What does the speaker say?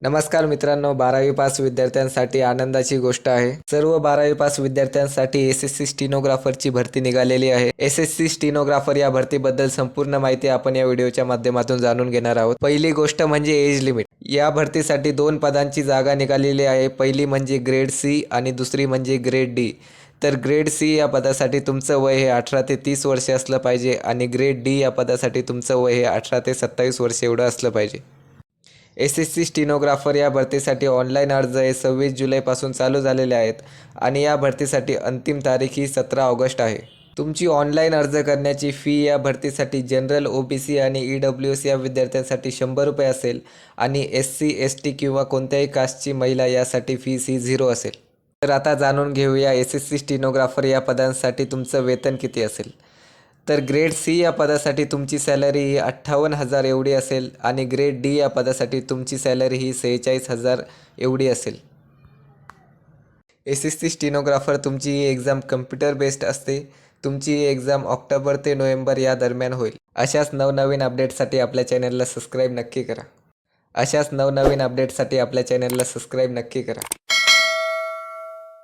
नमस्कार मित्रांनो, 12वी पास विद्यार्थ्यांसाठी आनंदाची गोष्ट आहे. सर्व 12वी पास विद्यार्थ्यांसाठी एस-एस-सी स्टेनोग्राफरची भरती निघालेली आहे. एस-एस-सी स्टेनोग्राफर या भरतीबद्दल संपूर्ण माहिती आपण या व्हिडिओच्या माध्यमातून जाणून घेणार आहोत. पहिली गोष्ट म्हणजे एज लिमिट. या भरतीसाठी 2 पदांची जागा निघालेली आहे. पहिली म्हणजे ग्रेड सी आणि दुसरी म्हणजे ग्रेड डी. तर ग्रेड सी या पदासाठी तुमचं वय हे 18 ते 30 वर्षे असलं पाहिजे आणि ग्रेड डी या पदासाठी तुमचं वय हे 18 ते 27 वर्षे एवढं असलं पाहिजे. एस-एस-सी स्टेनोग्राफर या भरतीसाठी ऑनलाईन अर्ज हे 26 जुलैपासून चालू झालेले आहेत आणि या भरतीसाठी अंतिम तारीख ही 17 ऑगस्ट आहे. तुमची ऑनलाईन अर्ज करण्याची फी या भरतीसाठी जनरल, OBC आणि EWS या विद्यार्थ्यांसाठी 100 रुपये असेल आणि SC, ST किंवा कोणत्याही कास्टची महिला यासाठी फीस ही 0 असेल. तर आता जाणून घेऊया एस-एस-सी स्टेनोग्राफर या पदांसाठी तुमचं वेतन किती असेल. तर ग्रेड सी या पदासाठी तुमची सॅलरी ही 58,000 एवढी असेल आणि ग्रेड डी या पदासाठी तुमची सॅलरी ही 46,000 एवढी असेल. एस-एस-सी स्टेनोग्राफर तुमची ही एक्झाम कम्प्युटर बेस्ड असते. तुमची ही एक्झाम ऑक्टोबर ते नोव्हेंबर या दरम्यान होईल. अशाच नवनवीन अपडेटसाठी आपल्या चॅनलला सबस्क्राईब नक्की करा.